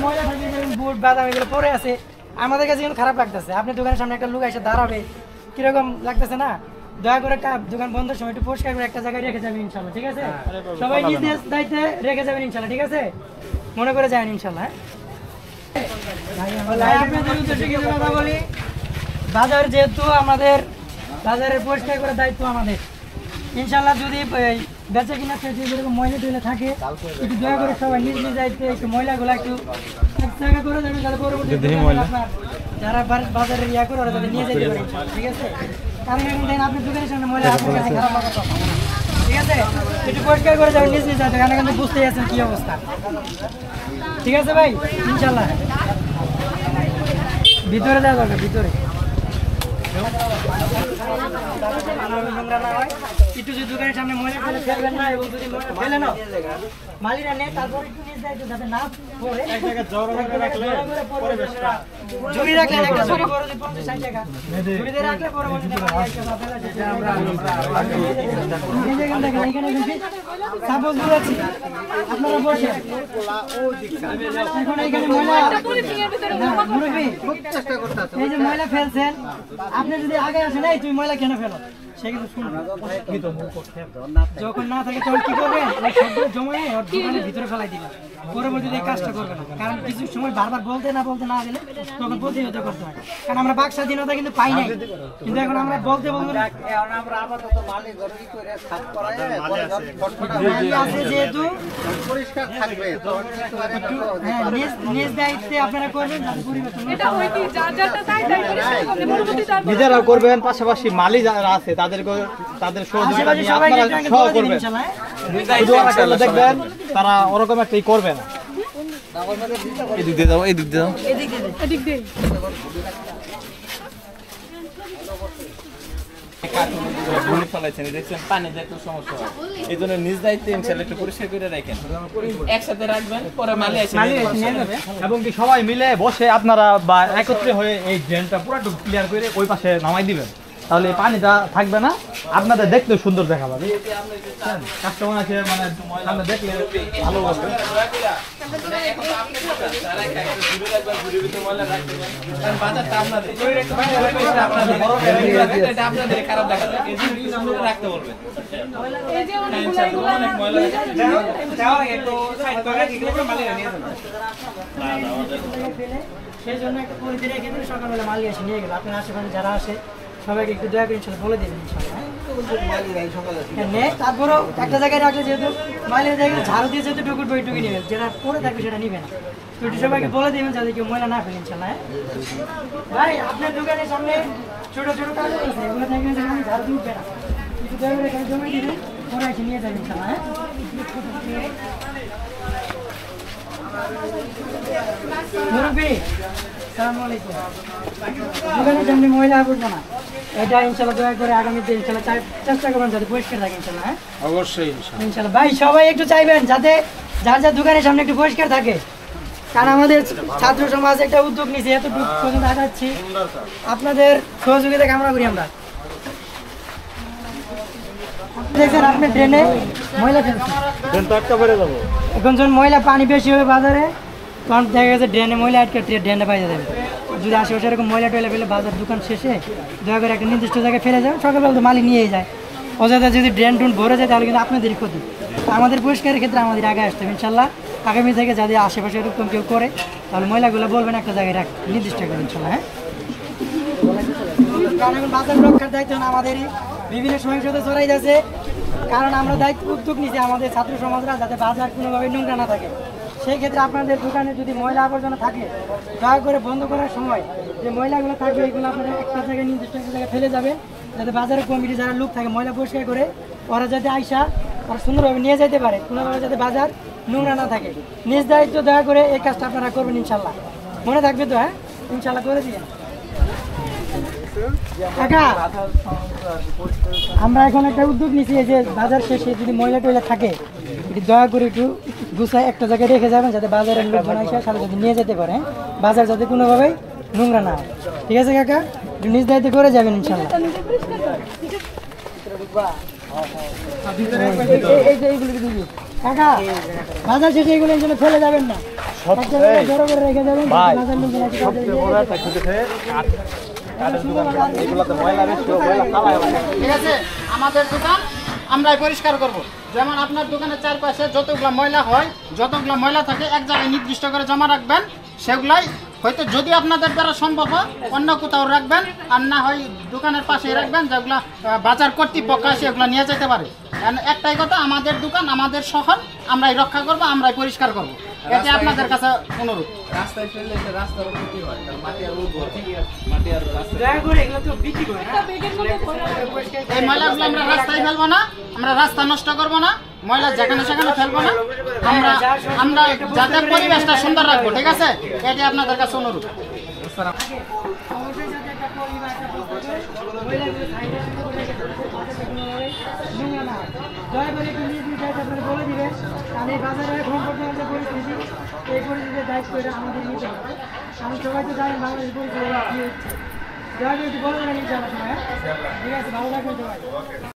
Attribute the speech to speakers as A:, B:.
A: ময়লা থাকে বুট বাদাম এগুলো পরে আছে, আমাদের কাছে কিন্তু খারাপ লাগতেছে। আপনি দোকানের সামনে একটা লোক এসে দাঁড়াবে, কিরকম লাগতেছে না? দয়া করে দোকান বন্ধের সময় একটু পরিষ্কার করে একটা জায়গায় রেখে যাবেন ইনশাল্লাহ, ঠিক আছে? সবাই নিজ নিজ দায়িত্বে রেখে যাবেন ইনশাল্লাহ, ঠিক আছে? মনে করে যাবেন ইনশাল্লাহ। আপনাদের উদ্দেশ্যে কিছু কথা বলি, বাজার যেহেতু আমাদের বাজারের পরিষ্কার করার দায়িত্ব আমাদের ইনশাল্লাহ। যদি বেচা কিনা শেষে যেরকম ময়লা টয়লা থাকে, একটু দয়া করে সবাই নিজ নিজ দায়িত্বে একটু ময়লাগুলো একটু এক জায়গা করে দেবেন, তাহলে পরবর্তী যারা বাজারে ইয়া করে ওরা তাদের নিয়ে যেতে পারে, ঠিক আছে? কারণ এখন দেখেন আপনি দোকানের সামনে ময়লা আপনার কাছে খারাপ লাগার কথা, ঠিক আছে? একটু পরিষ্কার করে যাবেন নিজ নিজ দায়িত্ব, কারণ কিন্তু বুঝতেই আছেন কি অবস্থা, ঠিক আছে ভাই? ইনশাল্লাহ ভিতরে দেওয়া দরকার, ভিতরে নোংরা না হয়। একটু যদি দোকানের সামনে ময়লা ফেলে ফেলবেন না, এবং যদি ময়লা ফেলে না মালিরা নেই, তারপর একটু নিজ দায়িত্ব যাতে না পড়ে ঝুড়ি রাখলেন, একটা ঝুড়ি বড় 50-60 টাকা ঝুড়িতে রাখলে পরবর্তীতে সাপোজ বলেছি আপনারা বসে এখন এইখানে ময়লা এই যে ময়লা ফেলছেন, আপনি যদি আগে আসেন এই তুমি ময়লা কেন ফেলো, সে কিন্তু শুনবে। যখন না থাকে তখন কি করবেন, সবগুলো জমায়ে ওর দোকানের ভিতরে ফেলাই দিবেন, পরবর্তীতে এই কাজটা করবে না। কারণ কিছু সময় বারবার বলতে না গেলে তখন প্রতিহত করতে হয়, কারণ আমরা বাক স্বাধীনতা কিন্তু পাই নাই, কিন্তু এখন আমরা বলতে যেহেতু নিজ দায়িত্বে আপনারা করবেন,
B: নিজেরাও করবেন, পাশাপাশি মালি যারা আছে তাদের সহযোগিতা নিয়ে আপনারা সহ করবেন। দেখবেন তারা ওরকম একটাই করবে না। এদিক দিয়ে যাও, এদিক দিয়ে যাও, এদিক দিয়ে এই জন্য নিজ দায়িত্বে ইনশাআল্লাহ একটু পরিষ্কার করে রাখেন, একসাথে রাখবেন, পরে মালি এসে নিয়ে যাবে। এবং কি সবাই মিলে বসে আপনারা বা একত্রে হয়ে এই ড্রেনটা পুরোটা ক্লিয়ার করে ওই পাশে নামাই দিবেন, তাহলে পানিটা থাকবে না, আপনাদের দেখতে সুন্দর দেখা যাবে। কাস্টমার আছে মানে সামনে দেখলে ভালো লাগবে।
A: সেই জন্য একটা পরিধি রেখে দিন, সকালবেলা মালি এসে নিয়ে গেল। আপনার আশেপাশে যারা আসে সবাইকে একটু দয়া করে ইনশাল্লাহ বলে দেবেন ইনশাল্লাহ। তারপরেও একটা জায়গায় রাখলে যেহেতু মালির জায়গায় ঝাড়ু দিয়ে যেহেতু টুকুর বই টুকি নেবেন, যেটা পরে থাকবে সেটা নিবে না, একটু সবাইকে বলে দেবেন যাতে কেউ ময়লা না ফেলে ইনশাল্লাহ। ভাই আপনার দোকানের সামনে ছোট ছোট কাজ আছে, এগুলো থাকলে ঝাড়ু দিয়ে উঠবে না, একটু দয়া করে এখানে জমা দিবেন, পরে এসে নিয়ে যাবেন ইনশাল্লাহ। মুরব্বী আসসালামু আলাইকুম, দোকানের সামনে ময়লা আবর্জনা না, এটা ইনশাল্লাহ দয়া করে আগামীতে ইনশাল্লাহ চেষ্টা করবেন যাতে পরিষ্কার থাকে ইনশাল্লাহ। হ্যাঁ
B: অবশ্যই
A: ইনশাল্লাহ। ভাই সবাই একটু চাইবেন যাতে যার যার দোকানের সামনে একটু পরিষ্কার থাকে, কারণ আমাদের ছাত্র সমাজ একটা উদ্যোগ নিয়েছে, এতটুকু পর্যন্ত আগাচ্ছি, আপনাদের সহযোগিতা কামনা করি আমরা। দেখছেন আপনি ড্রেনে ময়লা ফেলছেন, এখন যখন ময়লা পানি বেশি হবে বাজারে, তখন দেখা গেছে ড্রেনে ময়লা আটকে ড্রেনে পাই যাবে। যদি আশেপাশে এরকম ময়লা টয়লা ফেলে বাজার দোকান শেষে দয়া করে একটা নির্দিষ্ট জায়গায় ফেলে যাবেন, সকালবেলা তো মালি নিয়েই যায়, অযথা যদি ড্রেন টুন ভরে যায় তাহলে কিন্তু আপনাদেরই ক্ষতি। আমাদের পরিষ্কারের ক্ষেত্রে আমাদের আগে আসতে হবে ইনশাল্লাহ। আগামী থেকে যদি আশেপাশে এরকম কেউ করে তাহলে ময়লাগুলো বলবেন একটা জায়গায় রাখ নির্দিষ্ট করে ইনশাল্লাহ। হ্যাঁ, কারণ এখন বাজার রক্ষার দায়িত্ব আমাদেরই, বিভিন্ন সহিংসতা ছড়াই যাচ্ছে, কারণ আমরা দায়িত্ব উদ্যোগ নিচ্ছি আমাদের ছাত্র সমাজরা যাতে বাজার কোনোভাবে নোংরা না থাকে। সেই ক্ষেত্রে আপনাদের দোকানে যদি ময়লা আবর্জনা থাকে দয়া করে বন্ধ করার সময় যে ময়লাগুলো থাকবে এগুলো আপনারা একটা জায়গায় নির্দিষ্ট একটা জায়গায় ফেলে যাবেন, যাতে বাজারের কমিটি যারা লোক থাকে ময়লা পরিষ্কার করে ওরা যাতে আইসা ওরা সুন্দরভাবে নিয়ে যেতে পারে, কোনোভাবে যাতে বাজার নোংরা না থাকে। নিজ দায়িত্ব দয়া করে এই কাজটা আপনারা করবেন ইনশাল্লাহ, মনে থাকবে তো? হ্যাঁ ইনশাল্লাহ করে দিবেন। কাকা আমরা এখন একটা উদ্যোগ নিচ্ছি যে বাজার শেষে যদি ময়লা টয়লা থাকে দয়া করে একটু গুছায় একটা জায়গায় রেখে যাবেন, যাতে বাজারের লোকজন এসে সাথে যাতে নিয়ে যেতে পারে, বাজার যাতে কোনোভাবেই নোংরা না হয়। ঠিক আছে কাকা, একটু নিজ দায়িত্ব করে যাবেন ইনশাল্লাহ। এই যে এইগুলো কাকা বাজার শেষে এগুলো যেন ফেলে যাবেন না, একটা জায়গায় জড়ো করে রেখে যাবেন,
B: ভাই,
A: বাজার লোকেরা আছে তাদের
B: সবচেয়ে বড় একটা কিছু কাঠের দোকান, এগুলোতে ময়লা বেশি, ময়লা ফালায় লাগে।
C: ঠিক আছে, আমাদের দোকান আমরাই পরিষ্কার করব। যেমন আপনার দোকানের চারপাশে যতগুলো ময়লা হয়, যতগুলো ময়লা থাকে এক জায়গায় নির্দিষ্ট করে জমা রাখবেন, সেগুলাই হয়তো যদি আপনাদের দ্বারা সম্ভব হয় অন্য কোথাও রাখবেন, আর না হয় দোকানের পাশে রাখবেন, যেগুলো বাজার কর্তৃপক্ষ আছে এগুলো নিয়ে যেতে পারে। একটাই কথা, আমাদের দোকান আমাদের শহর আমরাই রক্ষা করব, আমরাই পরিষ্কার করব, এতে আপনাদের কাছে অনুরোধ।
B: রাস্তায় ফেললে এটা রাস্তার ক্ষতি হয়, কারণ মাটি আর উর্বর, মাটি আর রাস্তায়
A: দয়া করে এগুলো তো বিক্রি করে না।
C: এই ময়লাগুলো আমরা রাস্তায় ফেলবো না, আমরা রাস্তা নষ্ট করব না, ময়লা যেখানে সেখানে ফেলবো না, আমরা আমরা যাতে পরিবেশটা সুন্দর রাখবো। ঠিক আছে, এটি আপনাদের কাছে অনুরোধ।
A: অবশ্যই যাতে একটা পরিবার একটা প্রস্তুত করে মহিলাগুলো সাইডে সুন্দর করে রেখে দেবে, পাশে কোনোভাবে নোংরা না হয়। দয়া করে একটু নিজ নিজ দায়িত্ব আপনারা বলে দিবেন, কারণ এই বাজারে এখন বর্তমান যে পরিস্থিতি, এই পরিস্থিতির দায়িত্ব এটা আমাদের নিতে হবে। আমি সবাই তো জানি বাংলাদেশ পরিস্থিতি কী হচ্ছে, দয়া করে একটু বলে দেবেন ইনশাআল্লাহ সময়। ঠিক আছে, ভালো থাকবেন সবাই।